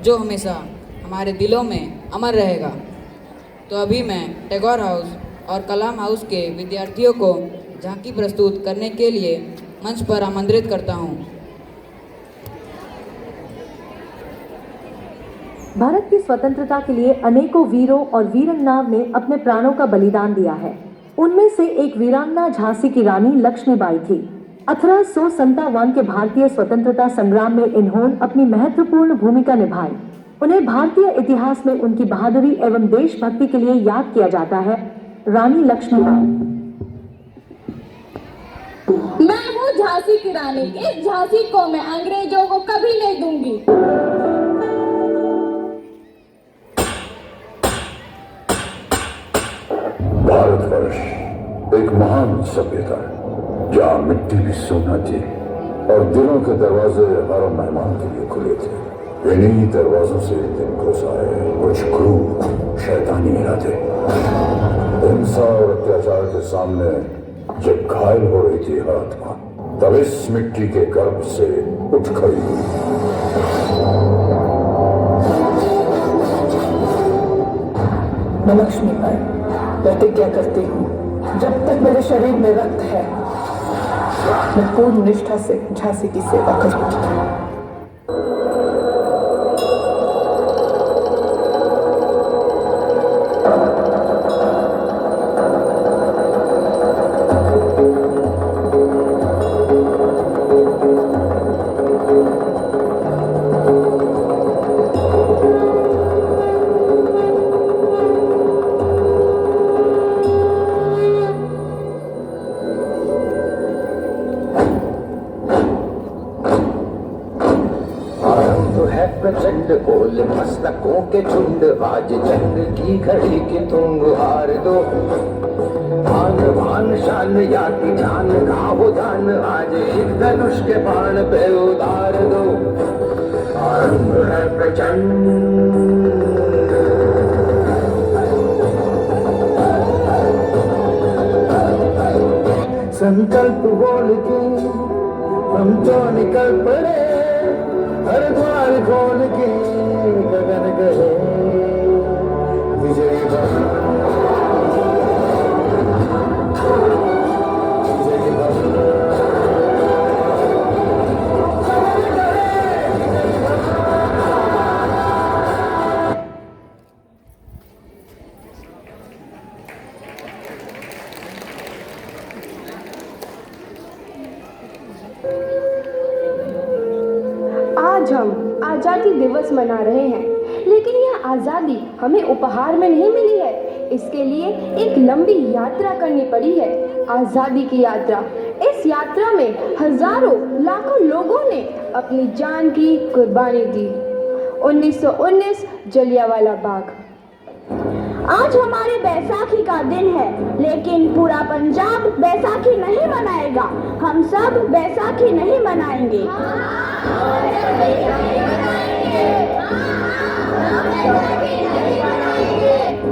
जो हमेशा हमारे दिलों में अमर रहेगा। तो अभी मैं टैगोर हाउस और कलाम हाउस के विद्यार्थियों को झांकी प्रस्तुत करने के लिए मंच पर आमंत्रित करता हूँ। भारत की स्वतंत्रता के लिए अनेकों वीरों और वीरांगनाओं ने अपने प्राणों का बलिदान दिया है। उनमें से एक वीरांगना झांसी की रानी लक्ष्मीबाई थी। 1857 के भारतीय स्वतंत्रता संग्राम में इन्होंने अपनी महत्वपूर्ण भूमिका निभाई। उन्हें भारतीय इतिहास में उनकी बहादुरी एवं देशभक्ति के लिए याद किया जाता है। रानी लक्ष्मीबाई। मैं हूँ झांसी की रानी। इस झांसी को मैं अंग्रेजों को कभी नहीं दूंगी। भारतवर्ष एक महान सभ्यता है जहाँ मिट्टी भी सोना थी और दिलों के दरवाजे हर मेहमान के लिए खुले थे। इन्हीं दरवाजों से एक दिन घुस आए कुछ क्रूर शैतानी इरादे। हिंसा और अत्याचार के सामने जब घायल हो रही थी हर आत्मा, तब इस मिट्टी के गर्भ से उठ खड़ी हुई। मैं लक्ष्मीबाई प्रतिज्ञा करती हूँ, जब तक मेरे शरीर में रक्त है मैं पूर्ण निष्ठा से झांसी की सेवा करूंगी। प्रचंड ओल मस्तकों के झुंड, आज जंग की घड़ी की तुम हार दो। भान भान शान या की जान का हो जान, आज एक धनुष के बाण पे उतार दो। आरंभ है प्रचंड संकल्प बोल के हम तो निकल पड़े, हर द्वार खोल के गगन गए विजय आज हम आजादी दिवस मना रहे हैं, लेकिन यह आजादी हमें उपहार में नहीं मिली है। इसके लिए एक लंबी यात्रा करनी पड़ी है, आजादी की यात्रा। इस यात्रा में हजारों लाखों लोगों ने अपनी जान की कुर्बानी दी। 1919 जलियांवाला बाग। आज हमारे बैसाखी का दिन है, लेकिन पूरा पंजाब बैसाखी नहीं मनाएगा। हम सब बैसाखी नहीं मनाएंगे।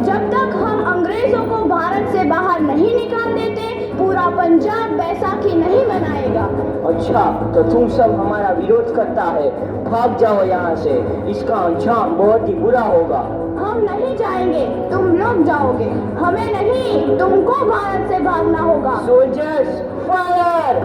जब तक हम अंग्रेजों को भारत से बाहर नहीं निकाल देते, पूरा पंजाब बैसाखी नहीं मनाएगा। अच्छा, तो तुम सब हमारा विरोध करता है, भाग जाओ यहाँ से। इसका अंजाम बहुत ही बुरा होगा। हम नहीं जाएंगे, तुम लोग जाओगे। हमें नहीं, तुमको भारत से भागना होगा। Soldiers fire!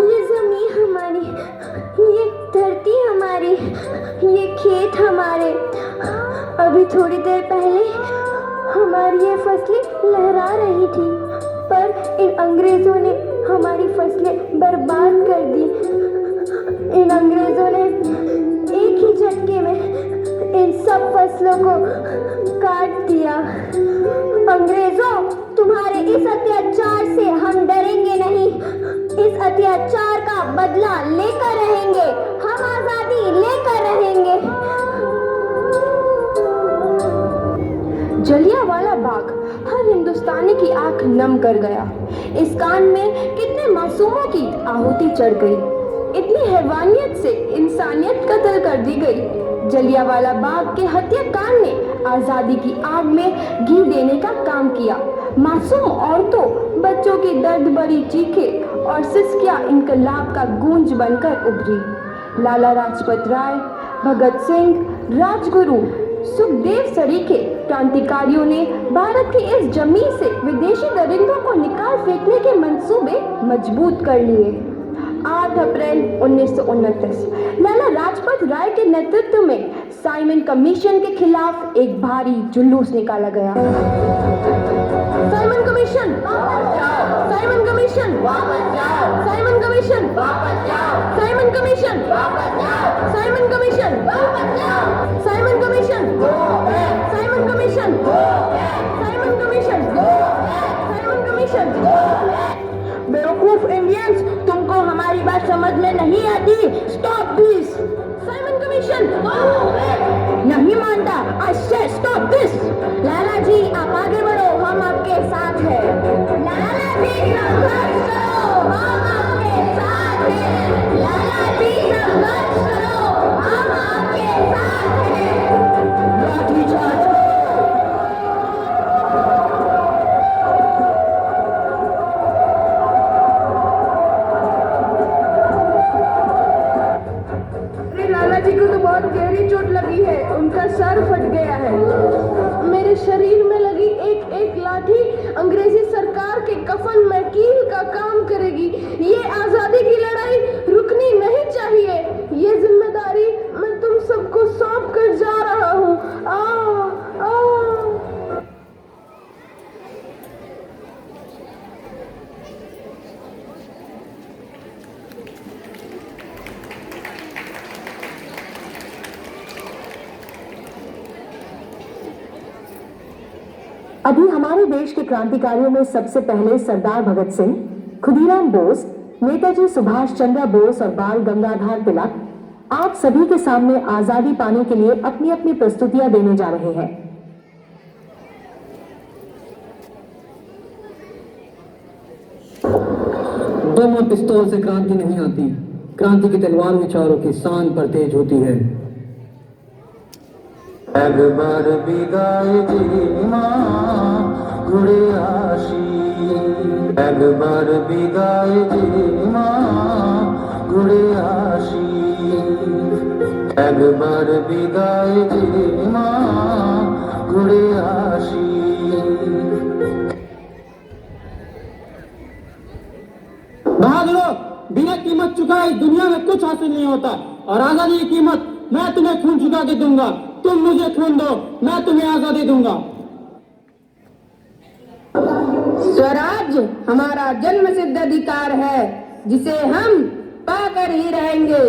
ये जमीन हमारी, ये धरती हमारी, ये खेत हमारे। अभी थोड़ी देर पहले हमारी ये फसलें लहरा रही थी, पर इन अंग्रेजों ने हमारी फसलें बर्बाद कर दी। इन अंग्रेजों ने एक ही झटके में इन सब फसलों को काट दिया। अंग्रेजों, तुम्हारे इस अत्याचार से हम डरेंगे नहीं। इस अत्याचार का बदला लेकर रहेंगे। हम आजादी लेकर रहेंगे। जलियांवाला बाग हर हिंदुस्तानी की आंख नम कर गया। इस कांड में कितने मासूमों की आहुति चढ़ गई। इतनी हैवानियत से इंसानियत कत्ल कर दी गई। जलियांवाला बाग के हत्याकांड ने आजादी की आग में घी देने का काम किया। मासूम औरतों, बच्चों की दर्द भरी चीखें और सिसकियां इनकलाब का गूंज बनकर उभरी। लाला लाजपत राय, भगत सिंह, राजगुरु, सुखदेव सरीखे क्रांतिकारियों ने भारत की इस जमीन से विदेशी दरिंदों को निकाल फेंकने के मंसूबे मजबूत कर लिए। 8 अप्रैल 1929 लाला लाजपत राय के नेतृत्व में साइमन कमीशन के खिलाफ एक भारी जुलूस निकाला गया। Simon commission, Simon commission, Simon commission, Simon commission, Simon commission, Simon commission, Simon commission, Simon commission, Simon commission. बेवकूफ इंडियंस, तुमको हमारी बात समझ में नहीं आती। Stop this. साइमन कमीशन नहीं मानता। आई से स्टॉप दिस। लाला जी आप आगे बढ़ो, हम आपके साथ हैं। लाला जी संघर्ष करो, हम आपके साथ हैं। लाला जी संघर्ष करो, हम आपके साथ हैं। लाठीचार्ज। जी को तो बहुत गहरी चोट लगी है, उनका सर फट गया है। मेरे शरीर में लगी एक एक लाठी अंग्रेजी सरकार के कफन में कील का काम करेगी। ये आजादी की लड़ाई रुकनी नहीं चाहिए। ये जिम्मेदारी मैं तुम सबको सौंप कर जा रहा हूँ। अभी हमारे देश के क्रांतिकारियों में सबसे पहले सरदार भगत सिंह, खुदीराम बोस, नेताजी सुभाष चंद्र बोस और बाल गंगाधर तिलक आप सभी के सामने आजादी पाने के लिए अपनी अपनी प्रस्तुतियां देने जा रहे हैं। बम और पिस्तौल से क्रांति नहीं आती, क्रांति की तलवार विचारों की शान पर तेज होती है। একবার বিদায় দিই মা ঘুরে আসি, একবার বিদায় দিই মা ঘুরে আসি, একবার বিদায় দিই মা ঘুরে আসি। बहादुरों, बिना कीमत चुकाए दुनिया में कुछ हासिल नहीं होता, और आजादी की कीमत मैं तुम्हें खून चुका के दूंगा। तुम मुझे खून दो, मैं तुम्हें आजादी दूंगा। स्वराज हमारा जन्मसिद्ध अधिकार है, जिसे हम पाकर ही रहेंगे।